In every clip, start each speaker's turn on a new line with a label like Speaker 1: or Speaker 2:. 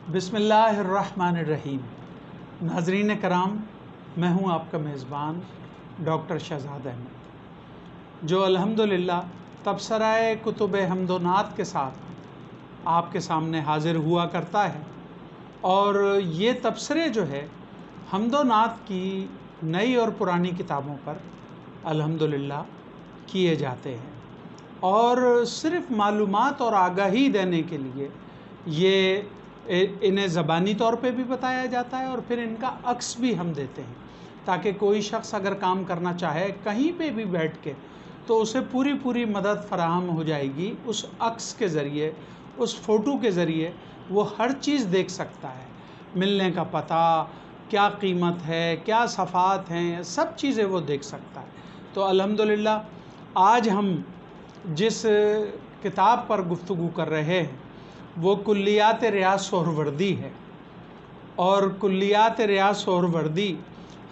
Speaker 1: बिस्मिल्लाहिर्रहमानिर्रहीम। नाज़रीन कराम, मैं हूँ आपका मेज़बान डॉक्टर शहज़ाद अहमद, जो अल्हम्दुलिल्लाह तबसराए कुतुब हमदोनात के साथ आपके सामने हाज़िर हुआ करता है। और ये तबसरे जो है हमदोनात की नई और पुरानी किताबों पर अल्हम्दुलिल्लाह किए जाते हैं, और सिर्फ़ मालूमात और आगाही देने के लिए ये इन्हें ज़बानी तौर पे भी बताया जाता है, और फिर इनका अक्स भी हम देते हैं ताकि कोई शख्स अगर काम करना चाहे कहीं पे भी बैठ के, तो उसे पूरी मदद फराहम हो जाएगी। उस अक्स के ज़रिए, उस फ़ोटो के ज़रिए वो हर चीज़ देख सकता है। मिलने का पता, क्या कीमत है, क्या सफ़ात हैं, सब चीज़ें वो देख सकता है। तो अल्हम्दुलिल्लाह आज हम जिस किताब पर गुफ्तगू कर रहे हैं वो कुल्लियात रियाज़ सोहरवर्दी है, और कुल्लियात रियाज़ सोहरवर्दी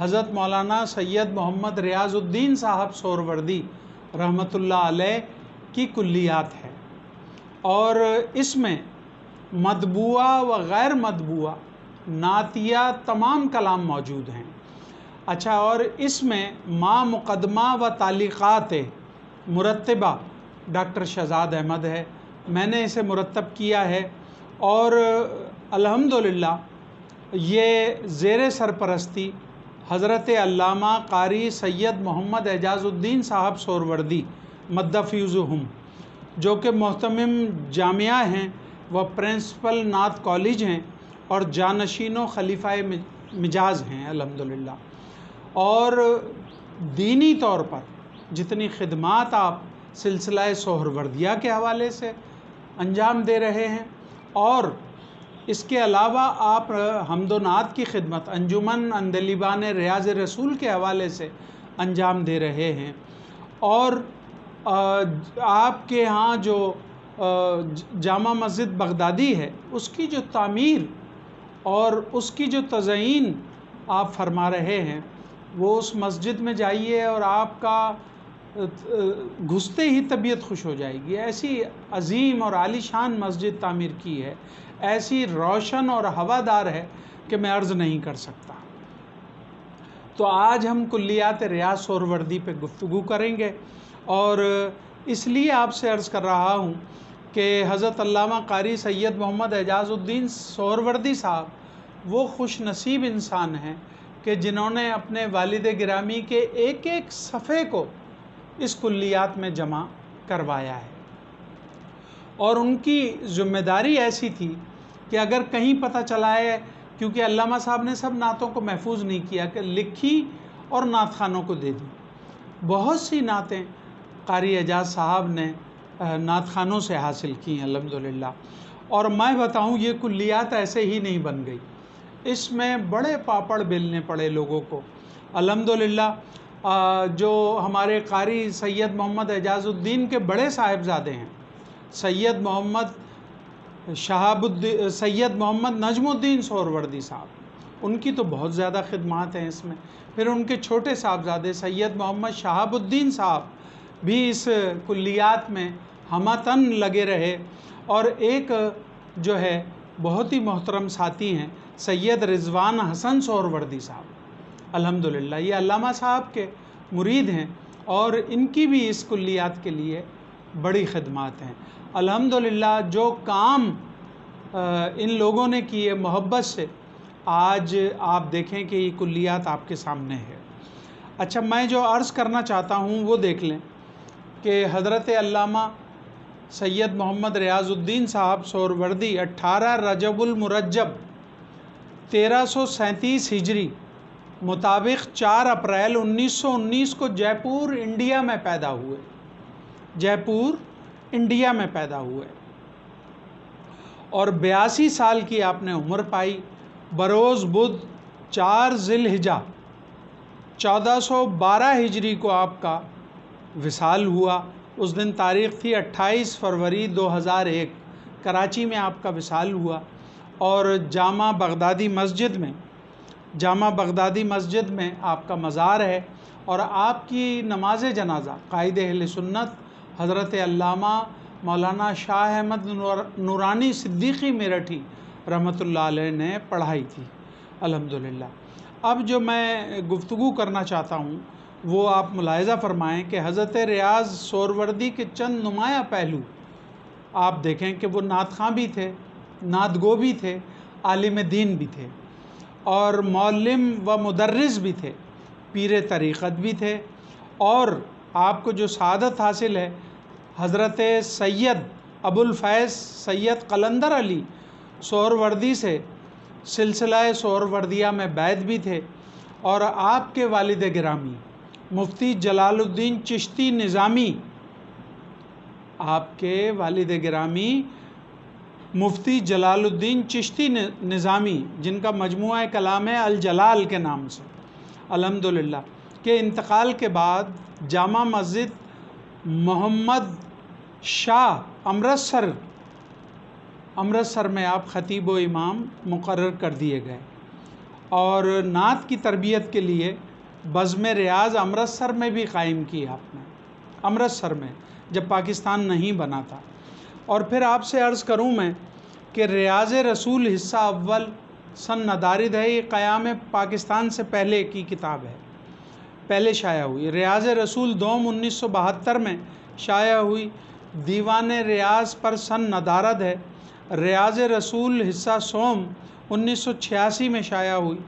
Speaker 1: हज़रत मौलाना सैयद मोहम्मद रियाज़ुद्दीन साहब सोहरवर्दी रहमतुल्लाह अलैह की कुल्लियात है। और इसमें मतबूआ व गैर मतबूआ नातिया तमाम कलाम मौजूद हैं। अच्छा, और इसमें मा मुक़दमा व तालीक़ात मुरत्तबा डॉक्टर शहज़ाद अहमद है, मैंने इसे मुरत्तब किया है। और अल्हम्दुलिल्लाह ये ज़ेर सरपरस्ती हज़रत अल्लामा क़ारी सैयद मोहम्मद एजाज़ुद्दीन साहब सोहरवर्दी मद्दफ़्यूज़ुहुम, जो कि मोहतमिम जामिया हैं, व प्रिंसिपल नात कॉलेज हैं, और जानशीनों खलीफ़ाए मिजाज हैं अल्हम्दुलिल्लाह। और दीनी तौर पर जितनी खिदमात आप सिलसिला सोहरवर्दिया के हवाले से अंजाम दे रहे हैं, और इसके अलावा आप हमदोनात की खिदमत अंजुमन अंदलीबान रियाज़ रसूल के हवाले से अंजाम दे रहे हैं, और आपके यहाँ जो जामा मस्जिद बगदादी है उसकी जो तामीर और उसकी जो तज़यीन आप फरमा रहे हैं, वो उस मस्जिद में जाइए और आपका घुसते ही तबीयत खुश हो जाएगी। ऐसी अज़ीम और आलीशान मस्जिद तामीर की है, ऐसी रोशन और हवादार है कि मैं अर्ज़ नहीं कर सकता। तो आज हम कुल्लियात रियाज़ सोहरवर्दी पे गुफ्तगू करेंगे, और इसलिए आपसे अर्ज़ कर रहा हूँ कि हज़रत अल्लामा क़ारी सैयद मोहम्मद एजाज़ुद्दीन सोहरवर्दी साहब वो खुश नसीब इंसान हैं कि जिन्होंने अपने वालिद गिरामी के एक एक सफ़े को इस कुल्लियात में जमा करवाया है। और उनकी ज़िम्मेदारी ऐसी थी कि अगर कहीं पता चला है, क्योंकि अल्लामा साहब ने सब नातों को महफूज नहीं किया कि लिखी और नात खानों को दे दी। बहुत सी नातें क़ारी एजाज़ साहब ने नात खानों से हासिल की अल्हम्दुलिल्लाह। और मैं बताऊं, ये कुल्लियात ऐसे ही नहीं बन गई, इसमें बड़े पापड़ बेलने पड़े लोगों को अल्हम्दुलिल्लाह। जो हमारे क़ारी सैयद मोहम्मद एजाज़ुद्दीन के बड़े साहिबज़ादे हैं, सैयद मोहम्मद नजमुद्दीन सोहरवर्दी साहब, उनकी तो बहुत ज़्यादा खिदमात हैं इसमें। फिर उनके छोटे साहबज़ादे सैयद मोहम्मद शहाबुद्दीन साहब भी इस कुल्लियात में हमतन लगे रहे। और एक जो है बहुत ही मोहतरम साथी हैं सैयद रिज़वान हसन सोहरवर्दी साहब, अल्हम्दुलिल्लाह ये अल्लामा साहब के मुरीद हैं, और इनकी भी इस कुल्लियात के लिए बड़ी खिदमात हैं अल्हम्दुलिल्लाह। जो काम इन लोगों ने किए मोहब्बत से, आज आप देखें कि ये कुल्लियात आपके सामने है। अच्छा, मैं जो अर्ज़ करना चाहता हूँ वो देख लें कि हज़रत अल्लामा सैयद मोहम्मद रियाज़ुद्दीन साहब सोहरवर्दी 18 रजबुल मुरज्जब 1337 हिजरी मुताबिक 4 अप्रैल 1919 को जयपुर इंडिया में पैदा हुए। जयपुर इंडिया में पैदा हुए, और 82 साल की आपने उम्र पाई। बरोज़ बुध 4 ज़िलहिजा 1412 हिजरी को आपका विसाल हुआ। उस दिन तारीख़ थी 28 फरवरी 2001, कराची में आपका विसाल हुआ। और जामा बगदादी मस्जिद में आपका मज़ार है, और आपकी नमाज जनाज़ा कायद अहले सुन्नत हज़रत अल्लामा मौलाना शाह अहमद नूरानी सिद्दीक़ी मेरठी رحمۃ اللہ علیہ نے پڑھائی تھی الحمدللہ۔ اب جو میں گفتگو کرنا چاہتا ہوں وہ آپ ملاحظہ فرمائیں کہ حضرت ریاض سہروردی کے چند نمایاں پہلو آپ دیکھیں کہ وہ نعت خواں بھی تھے، نعت گو بھی تھے، عالم دین بھی تھے، اور معلم و مدرس بھی تھے، پیر طریقت بھی تھے، اور آپ کو جو سعادت حاصل ہے حضرت سید ابو الفیض سید قلندر علی سہروردی سے سلسلہ سہروردیہ میں بیعت بھی تھے، اور آپ کے والد گرامی مفتی جلال الدین چشتی نظامی، آپ کے والد گرامی مفتی جلال الدین چشتی نظامی، جن کا مجموعہ کلام ہے الجلال کے نام سے الحمدللہ، کے انتقال کے بعد جامع مسجد محمد شاہ امرتسر میں آپ خطیب و امام مقرر کر دیے گئے، اور نعت کی تربیت کے لیے بزم ریاض امرتسر میں بھی قائم کی آپ نے، امرتسر میں، جب پاکستان نہیں بنا تھا۔ اور پھر آپ سے عرض کروں میں کہ ریاض رسول حصہ اول سن ندارد ہے، یہ قیام پاکستان سے پہلے کی کتاب ہے، پہلے شائع ہوئی۔ ریاض رسول دوم 1972 میں شائع ہوئی۔ دیوان ریاض پر سن ندارد ہے۔ ریاض رسول حصہ سوم 1986 میں شائع ہوئی۔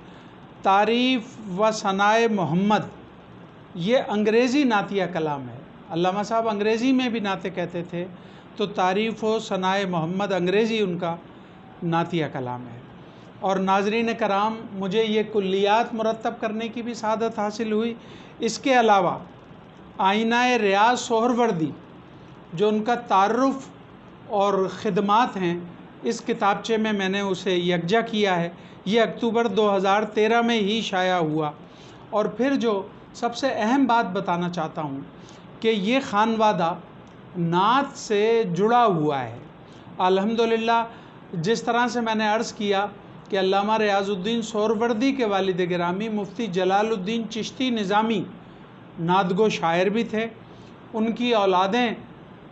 Speaker 1: تعریف و ثنائے محمد یہ انگریزی نعتیہ کلام ہے، علامہ صاحب انگریزی میں بھی نعتیں کہتے تھے، تو تعریف و ثنائے محمد انگریزی ان کا نعتیہ کلام ہے۔ اور ناظرین کرام، مجھے یہ کلیات مرتب کرنے کی بھی سعادت حاصل ہوئی۔ اس کے علاوہ آئینہ ریاض سہروردی جو ان کا تعارف اور خدمات ہیں، اس کتابچے میں نے اسے یکجا کیا ہے، یہ اکتوبر 2013 میں ہی شائع ہوا۔ اور پھر جو سب سے اہم بات بتانا چاہتا ہوں کہ یہ خانوادہ نعت سے جڑا ہوا ہے الحمدللہ۔ جس طرح سے میں نے عرض کیا کہ علامہ ریاض الدین سہروردی کے والد گرامی مفتی جلال الدین چشتی نظامی نعت گو شاعر بھی تھے، ان کی اولادیں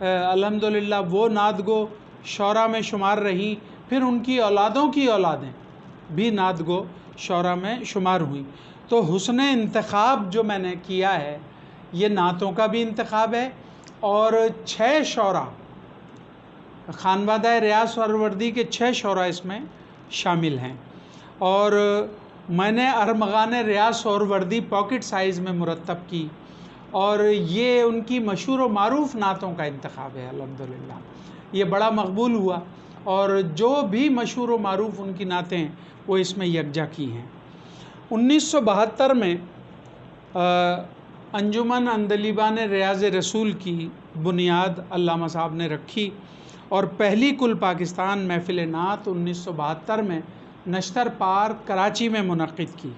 Speaker 1: الحمدللہ وہ نعت گو شعراء میں شمار رہیں، پھر ان کی اولادوں کی اولادیں بھی نعت گو شعراء میں شمار ہوئیں۔ تو حسن انتخاب جو میں نے کیا ہے یہ نعتوں کا بھی انتخاب ہے، اور 6 شعراء خانوادہ ریاض سہروردی کے 6 شعراء اس میں شامل ہیں، اور میں نے ارمغان ریاض سہروردی پاکٹ سائز میں مرتب کی، اور یہ ان کی مشہور و معروف نعتوں کا انتخاب ہے الحمدللہ۔ یہ بڑا مقبول ہوا، اور جو بھی مشہور و معروف ان کی نعتیں ہیں وہ اس میں یکجا کی ہیں۔ 1972 میں انجمن عندلیبان ریاض رسول کی بنیاد علامہ صاحب نے رکھی، اور پہلی کل پاکستان محفل نعت 1972 میں نشتر پارک کراچی میں منعقد کی۔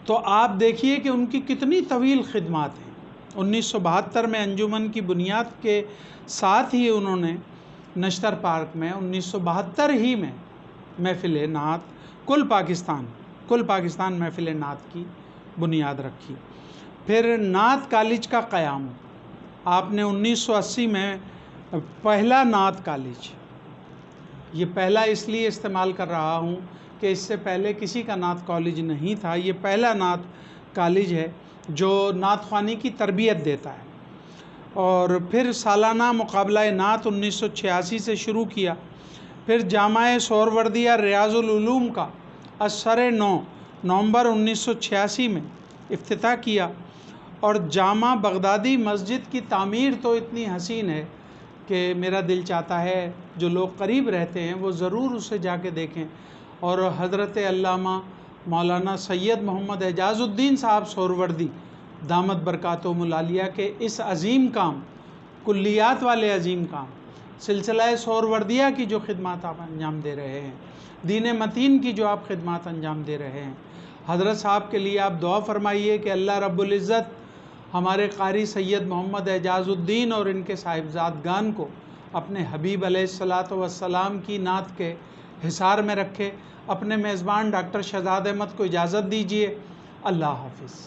Speaker 1: تو آپ دیکھیے کہ ان کی کتنی طویل خدمات ہیں۔ 1972 میں انجمن کی بنیاد کے ساتھ ہی انہوں نے نشتر پارک میں 1972 ہی میں محفل نعت کل پاکستان محفل نعت کی بنیاد رکھی۔ پھر نعت کالج کا قیام، آپ نے 1980 میں پہلا نعت کالج، یہ پہلا اس لیے استعمال کر رہا ہوں کہ اس سے پہلے کسی کا نعت کالج نہیں تھا، یہ پہلا نعت کالج ہے جو نعت خوانی کی تربیت دیتا ہے۔ اور پھر سالانہ مقابلہ نعت 1986 سے شروع کیا، پھر جامع سہروردیہ ریاض العلوم کا ازسر نو نومبر 1986 میں افتتاح کیا، اور جامع بغدادی مسجد کی تعمیر تو اتنی حسین ہے کہ میرا دل چاہتا ہے جو لوگ قریب رہتے ہیں وہ ضرور اسے جا کے دیکھیں، اور حضرت علامہ مولانا سید محمد اعجاز الدین صاحب سہروردی دامت برکاتہم العالیہ کے اس عظیم کام، کلیات والے عظیم کام، سلسلہ سہروردیہ کی جو خدمات آپ انجام دے رہے ہیں، دین متین کی جو آپ خدمات انجام دے رہے ہیں، حضرت صاحب کے لیے آپ دعا فرمائیے کہ اللہ رب العزت ہمارے قاری سید محمد اعجاز الدین اور ان کے صاحبزادگان کو اپنے حبیب علیہ الصلاۃ والسلام کی نعت کے حصار میں رکھے۔ اپنے میزبان ڈاکٹر شہزاد احمد کو اجازت دیجیے، اللہ حافظ۔